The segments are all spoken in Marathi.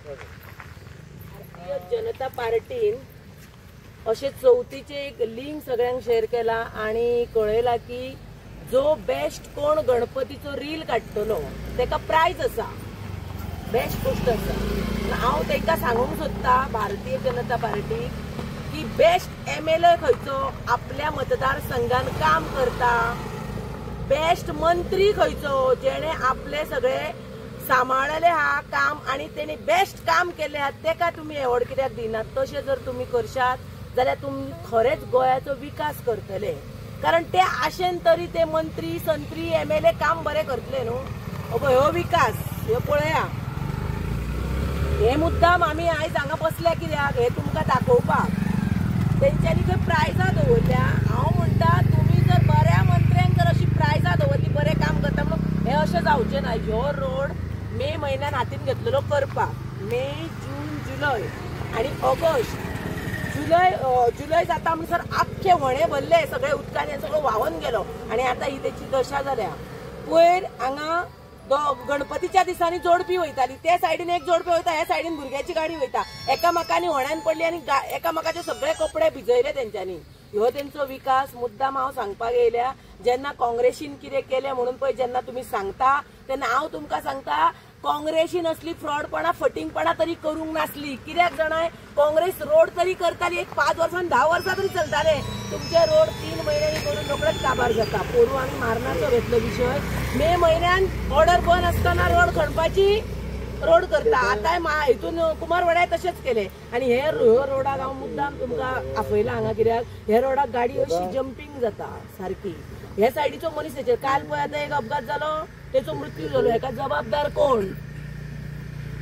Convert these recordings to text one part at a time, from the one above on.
भारतीय जनता पार्टीन अशे चौथीचे एक लिंक सगळ्यांक शेअर केला आणि कळयला की जो बेस्ट कोण गणपतीचो रील काडटलो तेका प्राइज असा, बेस्ट गोष्ट असा। हांव तेंका सांगूंक सोदता भारतीय जनता पार्टी की बेस्ट MLA खंयचो आपल्या मतदारसंघान काम करता, बेस्ट मंत्री खंयचो जेणे आपले सगळे सांबाळले हा काम आणि तेने बेस्ट काम केले हा तेका तुम्ही एवॉर्ड कित्याक दिनात? तशें जर तुम्ही करशात जाल्यार तुम्ही खरेच गोयाचो विकास करतले, कारण ते आशेन तरी ते मंत्री संत्री MLA काम बरे करतले न्हू। अगो ह्यो विकास ह्यो पळया, हे मुद्दाम आम्ही आयज हांगा बसल्या कित्याक हे तुमकां दाखोवपाक। तेंच्यांनी थंय प्रायजां दवरल्या। हांव म्हणटा तुम्ही जर बऱ्या मंत्र्यांक जर अशी प्रायजां दवरली बरे काम करता म्हणून हे अशें जावचें ना। ह्यो रोड मे म्हयन्यान हातीन घेतलेलो करपाक, मे जून जुलय आणि ऑगस्ट जुलय जाता म्हणसर आख्खे व्हणे भरले सगळे उदकान सगळो व्हांवून गेलो आणि आता ही तेची दशा जाल्या। पयर हांगा गणपतीच्या दिसांनी जोडपी वयताली, ते सायडीन एक जोडपी वयता, ह्या सायडीन भुरग्याची गाडी वयता, एकामेकांनी व्हण्यान पडली आणि एकामेकाचे सगळे कपडे भिजयले तेंच्यांनी। ह्यो तेंचो विकास मुद्दाम हांव सांगपाक येयल्या। जेन्ना काँग्रेसीन कितें केलें म्हणून पळय जेन्ना तुम्ही सांगता तेन्ना हांव तुमकां सांगता काँग्रेसीन असली फ्रॉडपणा फटिंगपणा तरी करूंक नासली। कित्याक जाणाय काँग्रेस रोड तरी करताली, एक 5 वर्सां 10 वर्सां तरी चलताले। तुमचे रोड 3 महिन्यांनी करून रोखडेच काबार जाता। पोरू आमी मारनाचो घेतलो विषय, मे म्हयन्यान ऑर्डर बंद आसतना रोड खणपाची रोड करता। आता हितून कुमारवाड्यार तशेंच केले आणि हे रोडाक हांव मुद्दाम तुमकां आपयला हांगा कित्याक हे रोडाक गाडी अशी जंपिंग जाता सारकी। ह्या सायडीचो मनीस हेचेर काल पळय आतां एक अपघात जालो, तेचो मृत्यू जालो, हेका जबाबदार कोण?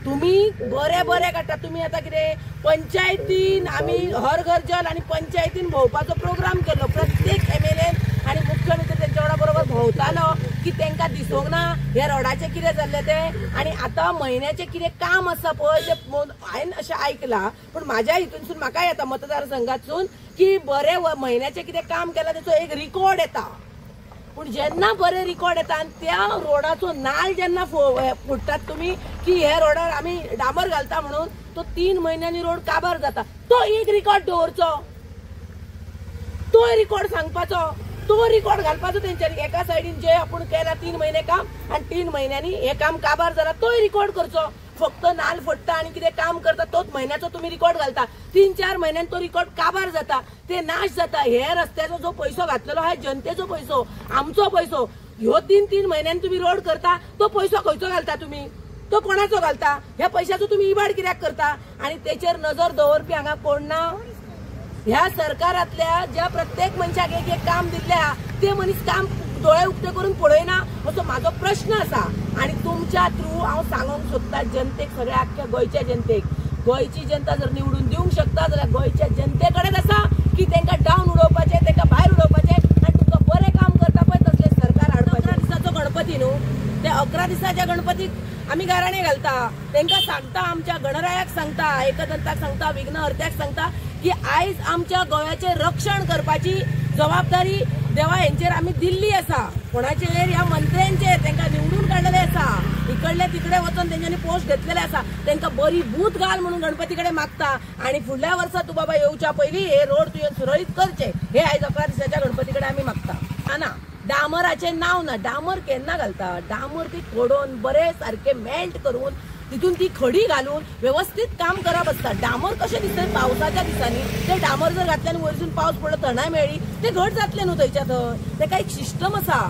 तुम्ही बरे बरे काडटा। तुम्ही आता कितें पंचायतीन आमी हर घर जल आणि पंचायतीन भोंवपाचो प्रोग्राम केलो, प्रत्येक MLA आणि मुख्यमंत्री तेंच्या वांगडा बरोबर भोंवतालो की तेंका दिसोंक ना हे रोडाचे कितें जाल्ले ते। आणि आता म्हयन्याचे कितें काम आसा पळय ते हांवें अशें आयकलां, पण म्हाज्या हितूनसून म्हाका येता मतदारसंघातसून की बरे म्हयन्याचे कितें काम केलां तेचो एक रिकॉर्ड येता। पण जेन्ना बरे रिकॉर्ड येता आणि त्या रोडाचो नाल जेन्ना फुटतात तुम्ही की हे रोडार आम्ही डांबर घालता म्हणून तो 3 महिन्यांनी रोड काबार जाता, तो एक रिकॉर्ड दवरचो, तो रिकॉर्ड सांगपाचो, तो रिकॉर्ड घालपाचो तेंच्यांनी। एका सायडीन जे आपण केला 3 महिने काम आणि 3 महिन्यांनी हे काम काबार जाला तो रिकॉर्ड करचो। फक्त नाल फोडटा आणि कितें काम करता तोच महिन्याचो तुम्ही रिकॉर्ड घालता, 3-4 महिन्यान तो रिकॉर्ड काबार जाता, ते नाश जाता। हे रस्त्याचो जो पैसो घातलेलो हा जनतेचो पैसो, आमचो पैसो, ह्यो 3-3 महिन्यान तुम्ही रोड करता, तो पैसो खंयचो घालता तुम्ही? तो कोणाचो घालता? ह्या पैशाचो तुम्ही इबाड कित्याक करता? आणि तेचेर नजर दवरपी हांगा कोण ना? ह्या सरकारातल्या ज्या प्रत्येक मनशाक एक एक काम दिल्ले हा ते मनीस काम डोळे उक्ते करून पळयना असो माझो प्रश्न असा। आणि तुमच्या थ्रू हांव सांगूंक सोदता जनतेक, सगळ्या आख्ख्या गोंयच्या जनतेक, गोंयची जनता जर निवडून दिवंक शकता जाल्यार गोंयच्या जनतेकडेच आसा की तेंका डावन उडोवपाचे, तेंका भायर उडोवपाचे आणि तुमकां बरें काम करता पळय तसले सरकार हाडपाचें। 11 दिसाचो गणपती न्हू, ते 11 दिसाच्या गणपतीक आमी गाराणे घालता, तेंका सांगता, आमच्या गणरायाक सांगता, एकदंताक सांगता, विघ्नहर्त्याक सांगता की आयज आमच्या गोंयाचे रक्षण करपाची जबाबदारी देवा हेंचेर आमी दिल्ली आसा। कोणाचेर? ह्या मंत्र्यांचेर, तेंका निवडून काडलेले आसा, इकडले तिकडे वचून तेंच्यांनी पोस्ट घेतलेले आसा, तेंका बरी बूथ घाल म्हणून गणपती कडेन मागता आणि फुडल्या वर्सा तूं बाबा येवच्या पयलीं हे रोड तुवें सुरळीत करचे, हे आयज 11 दिसाच्या गणपती कडेन आमी मागता। ना डामराचे नाव ना, डामर केन्ना घालता? डामर ती खोडून बरे सारखे मेल्ट करून तितून ती खडी घालून व्यवस्थित काम करप आसता। डामर कशें दिसता पावसाच्या दिसांनी? ते डामर जर घातल्यान वयरसून पावस पडलो थंडाय मेळ्ळी ते घट जातले न्हू थंयच्या थंय, तेका एक सिस्टम आसा।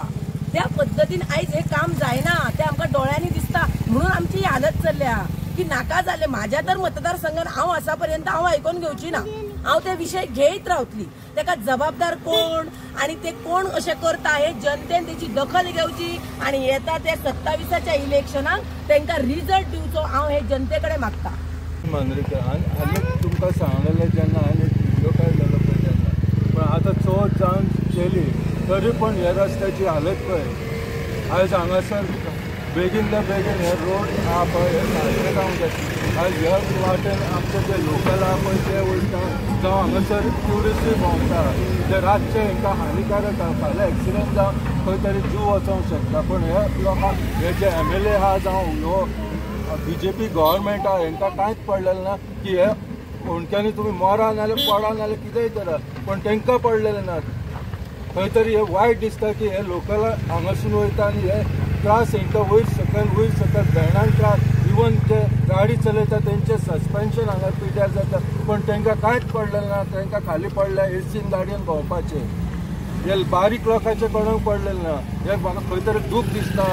त्या पद्दतीन आयज हे काम जायना, ते आमकां डोळ्यांनी दिसता म्हणून आमची ही हालत चल्ल्या की नाका जाले। माझ्या तर मतदारसंघात हांव आसा पर्यंत हांव आयकून घेवची ना, हांव ते विशय घेयत रावतली। तेका जबाबदार कोण आणि ते कोण अशें करता हे जनतेन तेची दखल घेवची आणि येता ते 27च्या इलेक्शनाक तेंका रिजल्ट दिवचो हांव हे जनतेकडे मागता। तुमकां सांगलेलें जेन्ना हांवें व्हिडिओ काडलेलो पळय तेन्ना, पण आतां चोच जावन केली तरी पण ह्या रस्त्याची हालत पळय। आयज हांगासर बेगीनल्या बेगीन हे रोड आहा पळय हे सारके जावंक जाय। आयज ह्या वाटेन आमचे जे लोकल आहा पळय ते वयता, जावं हांगासर ट्युरिस्टूय भोंवता, ते रातचे हांकां हानिकारक आहा। फाल्यां एक्सिडेंट जावन खंय तरी जीव वचोंक शकता, पण हे लोकांक हे जे MLA आहा जावं ह्यो BJP गव्हर्मेंट आहा हांकां कांयच पडलेलें ना की हे होणक्यांनी तुमी मरा नाल्यार पडा नाल्यार कितेंय करा, पण तांकां पडलेलें ना. खंय तरी हे वायट दिसता की हे लोकल हांगासून वयता आनी हे त्रास हांकां वयर सकयल भेणांक त्रास, इवन जे गाडी चलयता तेंचे सस्पेन्शन हांगा पिड्यार जाता, पण तांकां कांयच पडलेलें ना. तांकां खाली पडल्या एसीन गाडयेन भोंवपाचें. हे बारीक लोकांचे कोणाक पडलेलें ना. हे म्हाका खंय तरी दूख दिसता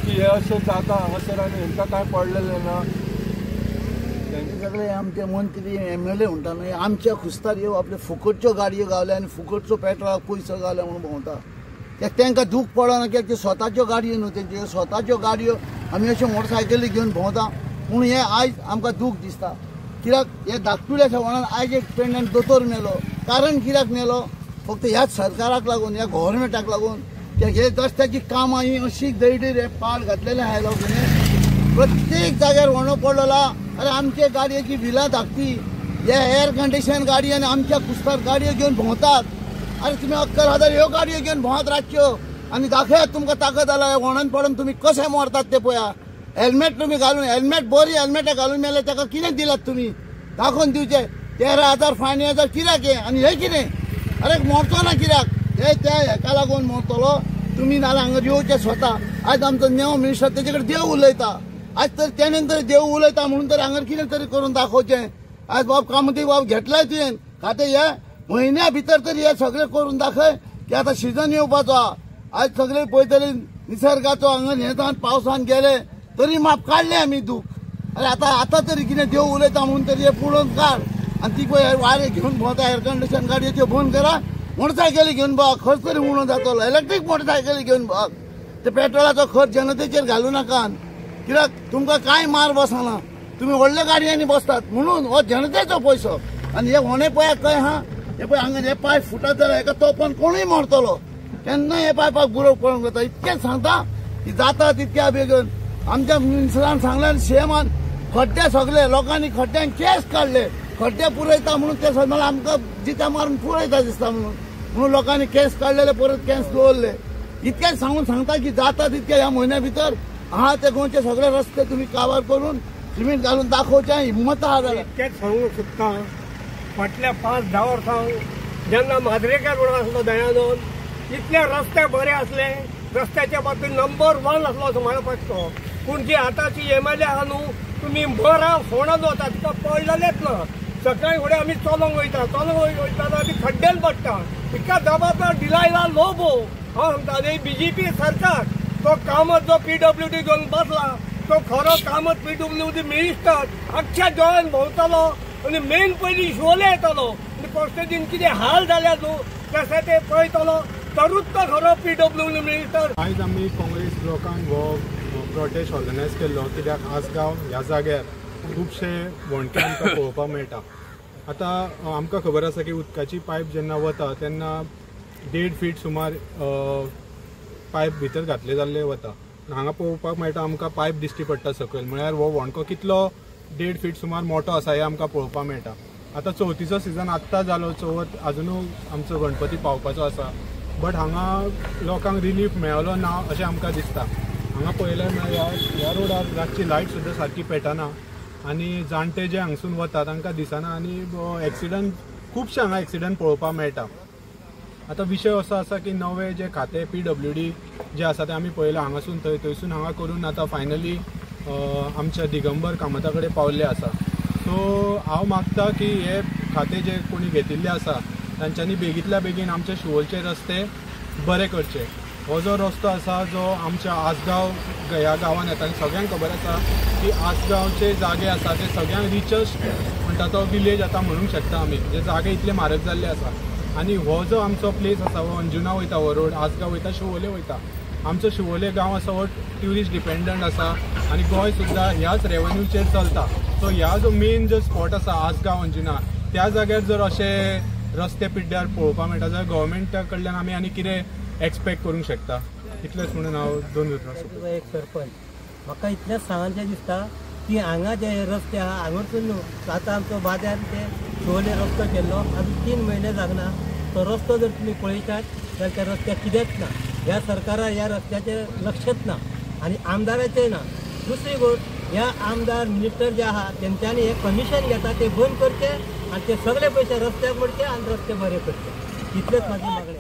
की हे अशें जाता हांगासर आनी हांकां कांय पडलेलें ना. सगळे आमचे मंत्री MLA म्हणटा न्हय, आमच्या खुस्तार ह्यो आपल्यो फुकटच्यो गाडयो गावल्या आनी फुकटचो पेट्रोलाक पयसो गावल्या म्हणून भोंवता. तांकां दूख पडना कित्याक त्यो स्वताच्यो गाडयो न्हू, तेंच्यो स्वताच्यो गाडयो आमी अश्यो मोटरसायकली घेवन भोंवता. पूण हे आयज आमकां दूख दिसता कित्याक हे धाकटुल्या सवणान आयज एक पेडण्यान दोतोर मेलो. कारण कित्याक मेलो? फक्त ह्याच सरकाराक लागून, ह्या गव्हर्मेंटाक लागून. कित्याक हे रस्त्याची कामां ही अशी दैडीर हे पाड घातलेले आहाय लोकांनी. प्रत्येक जाग्यार वणो पडलेला. अरे आमचे गाडयेची बिलां धाकटी, हे एअर कंडिशन गाडी आनी आमच्या कुस्तार गाडयो घेवन भोंवतात. अरे तुमी 11,000 ह्यो गाडयो घेवन भोंवत रातच्यो आनी दाखयात तुमकां ताकद आला. वणान पडून तुमी कशे मरतात ते पळया. हेल्मेट तुमी घालून, हेल्मेट बरी हेल्मेटां घालून मेले ताका कितें दिलात तुमी? दाखोवन दिवचे. 13,000 फायन येता कित्याक हे? आनी हे कितें? अरे मरचो ना कित्याक? हे त्या हेका लागून मरतलो तुमी नाल्यार हांगा येवचे स्वता. आयज आमचो नेव मिनिस्टर तेजे कडेन देव उलयता. आज तर तेणेन तरी देव उलयता म्हणून तरी हांगा कितें तरी करून दाखोवचें. आज बाब कामती बाब घेतलाय तुवें खातें हे म्हयन्या भितर तरी हे सगळें करून दाखय की आतां सिजन येवपाचो आहा. आज सगळे पळय तरी निसर्गाचो हांगा हे जावन पावसान गेले तरी माप काडले आमी दूख. अरे आतां तरी कितें देव उलयता म्हणून तरी हे पळोवन काड. आनी ती पळय वारे घेवन भोंवता एअर कंडिशन गाडयो बंद करा. मोटरसायकली घेवन भोंवा, खर्च तरी उणो जातलो. इलेक्ट्रीक मोटरसायकली घेवन भोंवा. ते पेट्रोलाचो खर्च जनतेचेर घालूं नाका कित्याक तुमकां कांय मार बसना. तुमी व्हडल्या गाडयांनी बसतात म्हणून हो जनतेचो पयसो. आनी हे होणे पळय खंय हा, हे पळय हांगा हे पायप फुटत जाल्यार हेका तोपन कोणूय मरतलो. केन्नाय हे पायपाक बुरव पडूंक जाता. इतकेंच सांगता की जाता तितक्या बेगीन. आमच्या मिनिस्टरान सांगलें, CMान खड्डे सगळे लोकांनी खड्ड्यांक केस काडले. खड्डे पुरयता म्हणून ते सगळे आमकां जिता मारून पुरयता दिसता म्हणून लोकांनी केस काडलेले, परत केस दवरले. इतकेंच सांगून सांगता की जाता तितके ह्या म्हयन्या भितर आहा ते गोंयचे सगळे रस्ते तुम्ही काबार करून सिमेंट घालून दाखोवचे हिम्मत आहा जाल्यार. इतकेंच सांगूंक सोदता, फाटल्या 5-10 वर्सां जेन्ना माजरेकार म्हणून आसलो दयानंद, इतले रस्ते बरे आसले, रस्त्याच्या बाबतीत नंबर 1 आसलो असो म्हणपाचो. पूण जी आतांची MLA आहा न्हू, तुमी बरा फोंडान वता तुका पळयलेलेच ना. सकाळी फुडें आमी चलोंक वयता जाल्यार आमी खड्ड्यान पडटा. इतका जबाबदार दिलायला लोबो हांव सांगता. आनी BJP सरकार तो कामत जो PWD घेवन बसला, तो खरो कामत PWD मिनिस्टर अख्ख्या गोंयान भोंवतालो आनी मेन पयलीं शिवोले येतालो. आनी पोस्टेजीन कितें हाल जाल्या न्हू तशें ते पळयतालो, तरूच तो खरो PWD मिनिस्टर. आयज आमी काँग्रेस लोकांक हो प्रोटेस्ट ऑर्गनायज केल्लो कित्याक आसगांव ह्या जाग्यार खुबशे वणटे आमकां पळोवपाक मेळटा. आतां आमकां खबर आसा की उदकाची पायप जेन्ना वता तेन्ना 1.5 फीट सुमार पायप भितर घातले जाल्ले वता. हांगा पळोवपाक मेळटा आमकां पायप दिश्टी पडटा सकयल, म्हळ्यार हो वणको कितलो 1.5 फीट सुमार मोठो आसा हें आमकां पळोवपाक मेळटा. आतां चवथीचो सिजन आत्तां जालो, चवथ अजुनूय आमचो गणपती पावपाचो आसा, बट हांगा लोकांक रिलीफ मेळलो ना अशें आमकां दिसता. हांगा पळयल्यार म्हळ्यार ह्या रोडार रातची लायट सुद्दां सारकी पेटना आनी जाणटे जे हांगसून वता तांकां दिसना आनी एक्सिडंट खुबशे हांगा एक्सिडंट पळोवपाक मेळटा. आतां विशय असो आसा की नवे जे खातें PWD जे आसा ते आमी पळयलां हांगासून थंयसून हांगा करून आतां फायनली आमच्या दिगंबर कामता कडेन पावल्ले आसा. सो हांव मागता की हे खातें जे कोणी घेतिल्ले आसा तांच्यांनी बेगींतल्या बेगीन आमचे शिवोलचे रस्ते बरे करचे. हो जो रस्तो आसा जो आमच्या आसगांव ह्या गांवांत येता आनी सगळ्यांक खबर आसा की आसगांवचे जागे आसा ते सगळ्यांक रिचस्ट म्हणटा तो विलेज आतां म्हणूंक शकता आमी, जे जागे इतले म्हारग जाल्ले आसा. आनी हो जो आमचो प्लेस आसा हो अंजुना वयता, हो रोड आसगांव वयता शिवोले वयता. आमचो शिवोले गांव आसा हो ट्युरिस्ट डिपेंडंट आसा आनी गोंय सुद्दां ह्याच रेवन्यूचेर चलता. सो ह्या जो मेन जो स्पॉट आसा आसगांव अंजुना त्या जाग्यार जर अशे रस्ते पिड्ड्यार पळोवपाक मेळटा जाल्यार गव्हर्मेंटा कडल्यान आमी आनी कितें एक्सपेक्ट करूंक शकता. इतलेंच म्हणून हांव 2 उतरां. एक सरपंच म्हाका इतलेंच सांगचें दिसता की हांगा जे रस्ते आहा हांगासून न्हू आतां आमचो बाजार ते शिवोले रस्तो केल्लो आजून 3 म्हयने जागना. तो रस्तो जर तुमी पळयतात जाल्यार त्या रस्त्याक कितेंच ना. ह्या सरकारान ह्या रस्त्याचेर लक्षच ना आनी आमदाराचेय ना. दुसरी गोष्ट ह्या आमदार मिनिस्टर जे आहात त्यांच्यानी हे कमिशन घेतात ते बंद करचे आणि ते सगळे पैसे रस्त्याक पडचे आणि रस्ते बरे करचे. इतलेच माझी मागणी.